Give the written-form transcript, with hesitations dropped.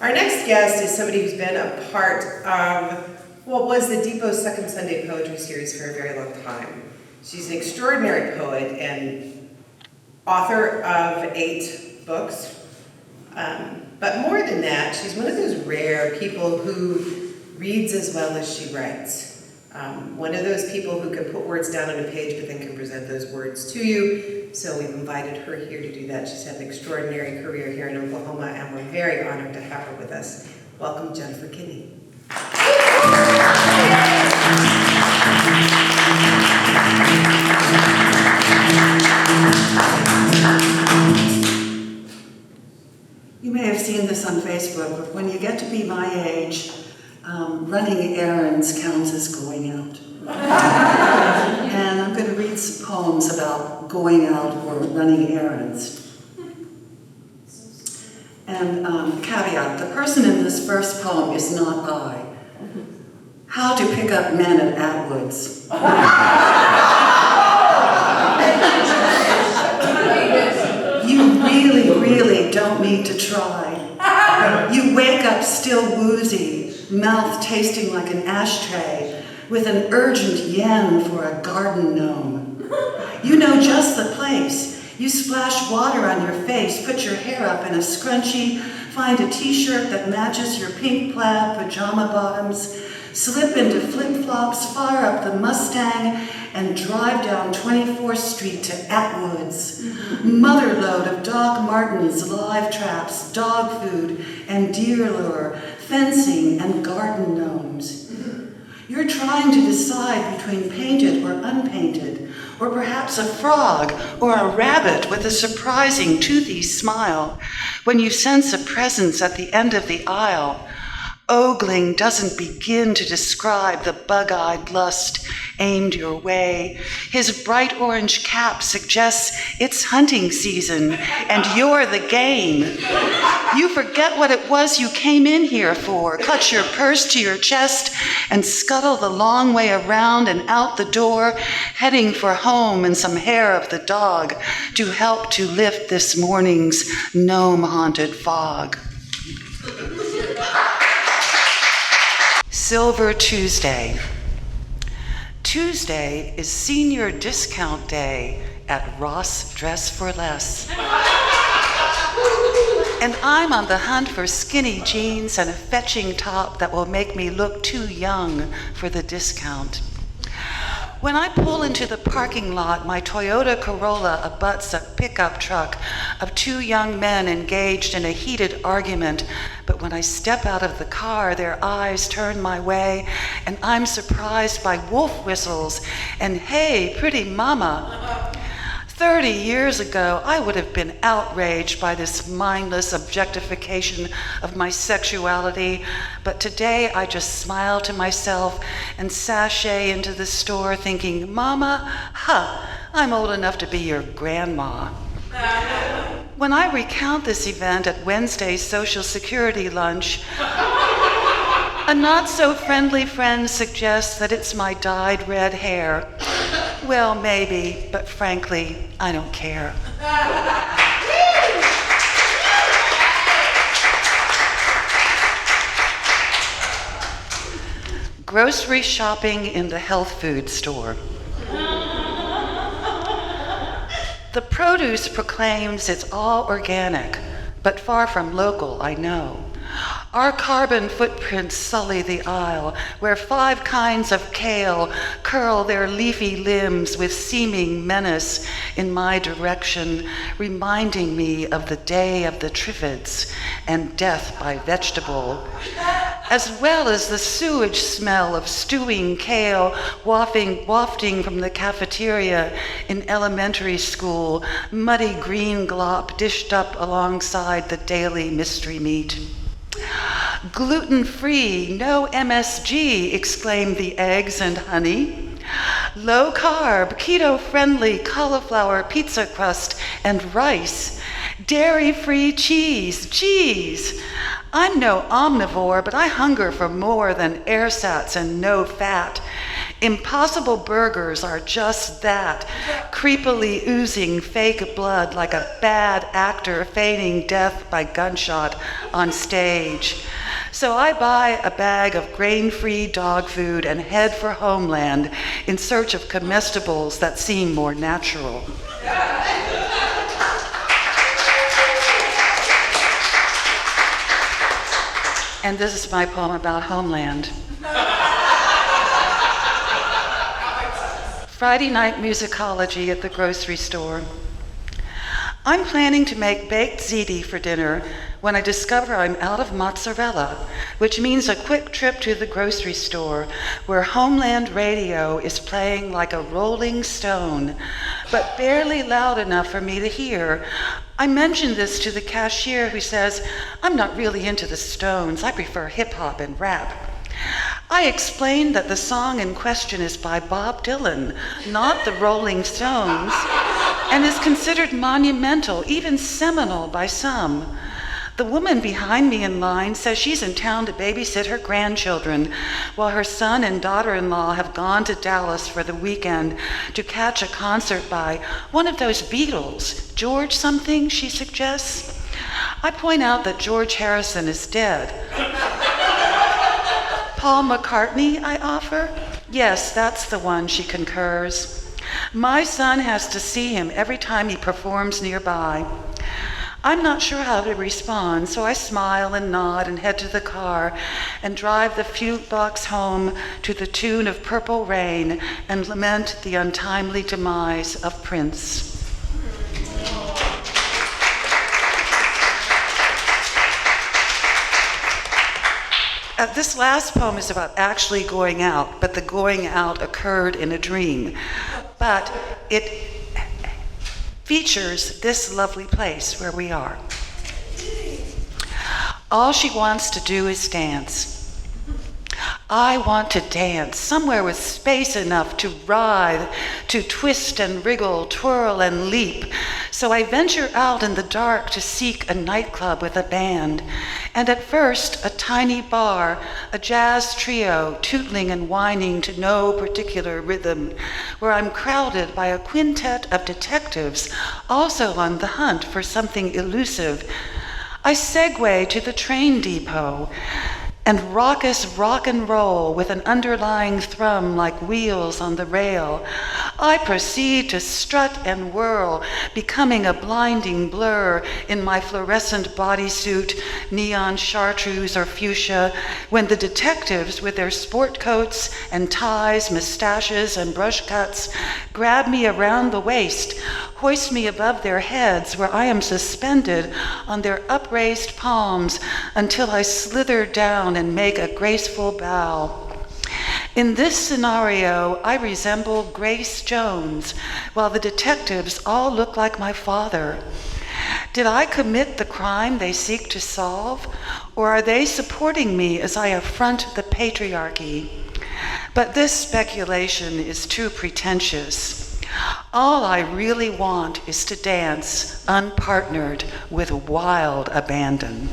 Our next guest is somebody who's been a part of what was the Depot's Second Sunday Poetry Series for a very long time. She's an extraordinary poet and author of 8 books. But more than that, she's one of those rare people who reads as well as she writes. One of those people who can put words down on a page but then can present those words to you. So we've invited her here to do that. She's had an extraordinary career here in Oklahoma, and we're very honored to have her with us. Welcome, Jennifer Kinney. You may have seen this on Facebook, but when you get to be my age, running errands counts as going out. And I'm going to read some poems about going out or running errands. And caveat, the person in this first poem is not I. How to pick up men at Atwoods. You really don't need to try. You wake up still woozy, mouth tasting like an ashtray, with an urgent yen for a garden gnome. You know just the place. You splash water on your face, put your hair up in a scrunchie, find a t-shirt that matches your pink plaid pajama bottoms, slip into flip-flops, fire up the Mustang, and drive down 24th Street to Atwoods. Motherload of Doc Martens, live traps, dog food, and deer lure, fencing, and garden gnomes. You're trying to decide between painted or unpainted, or perhaps a frog or a rabbit with a surprising toothy smile, when you sense a presence at the end of the aisle. Ogling doesn't begin to describe the bug-eyed lust aimed your way. His bright orange cap suggests it's hunting season and you're the game. You forget what it was you came in here for, clutch your purse to your chest and scuttle the long way around and out the door, heading for home and some hair of the dog to help to lift this morning's gnome-haunted fog. Silver Tuesday. Tuesday is senior discount day at Ross Dress for Less. And I'm on the hunt for skinny jeans and a fetching top that will make me look too young for the discount. When I pull into the parking lot, my Toyota Corolla abuts a pickup truck of 2 young men engaged in a heated argument. But when I step out of the car, their eyes turn my way, and I'm surprised by wolf whistles and, "Hey, pretty mama." 30 years ago, I would have been outraged by this mindless objectification of my sexuality, but today I just smile to myself and sashay into the store thinking, "Mama, I'm old enough to be your grandma." When I recount this event at Wednesday's Social Security lunch, a not-so-friendly friend suggests that it's my dyed red hair. Well, maybe, but frankly, I don't care. Grocery shopping in the health food store. The produce proclaims it's all organic, but far from local, I know. Our carbon footprints sully the aisle, where 5 kinds of kale curl their leafy limbs with seeming menace in my direction, reminding me of the day of the triffids and death by vegetable, as well as the sewage smell of stewing kale wafting from the cafeteria in elementary school, muddy green glop dished up alongside the daily mystery meat. "Gluten-free, no MSG," exclaimed the eggs and honey. "Low-carb, keto-friendly cauliflower pizza crust and rice. Dairy-free cheese, geez. I'm no omnivore, but I hunger for more than airsats and no fat. Impossible Burgers are just that, creepily oozing fake blood like a bad actor feigning death by gunshot on stage. So I buy a bag of grain-free dog food and head for Homeland in search of comestibles that seem more natural. And this is my poem about Homeland. Friday night musicology at the grocery store. I'm planning to make baked ziti for dinner when I discover I'm out of mozzarella, which means a quick trip to the grocery store where Homeland radio is playing like a rolling stone, but barely loud enough for me to hear. I mention this to the cashier who says, I'm not really into the Stones, I prefer hip hop and rap. I explained that the song in question is by Bob Dylan, not the Rolling Stones, and is considered monumental, even seminal by some. The woman behind me in line says she's in town to babysit her grandchildren, while her son and daughter-in-law have gone to Dallas for the weekend to catch a concert by one of those Beatles, George something, she suggests. I point out that George Harrison is dead. Paul McCartney, I offer? Yes, that's the one, she concurs. My son has to see him every time he performs nearby. I'm not sure how to respond, so I smile and nod and head to the car and drive the few blocks home to the tune of Purple Rain and lament the untimely demise of Prince. This last poem is about actually going out, but the going out occurred in a dream. But it features this lovely place where we are. All she wants to do is dance. I want to dance somewhere with space enough to writhe, to twist and wriggle, twirl and leap. So I venture out in the dark to seek a nightclub with a band. And at first, a tiny bar, a jazz trio, tootling and whining to no particular rhythm, where I'm crowded by a quintet of detectives, also on the hunt for something elusive. I segue to the train depot, and raucous rock and roll with an underlying thrum like wheels on the rail. I proceed to strut and whirl, becoming a blinding blur in my fluorescent bodysuit, neon chartreuse or fuchsia, when the detectives with their sport coats and ties, mustaches and brush cuts grab me around the waist, hoist me above their heads where I am suspended on their upraised palms until I slither down and make a graceful bow. In this scenario, I resemble Grace Jones, while the detectives all look like my father. Did I commit the crime they seek to solve, or are they supporting me as I affront the patriarchy? But this speculation is too pretentious. All I really want is to dance unpartnered with wild abandon.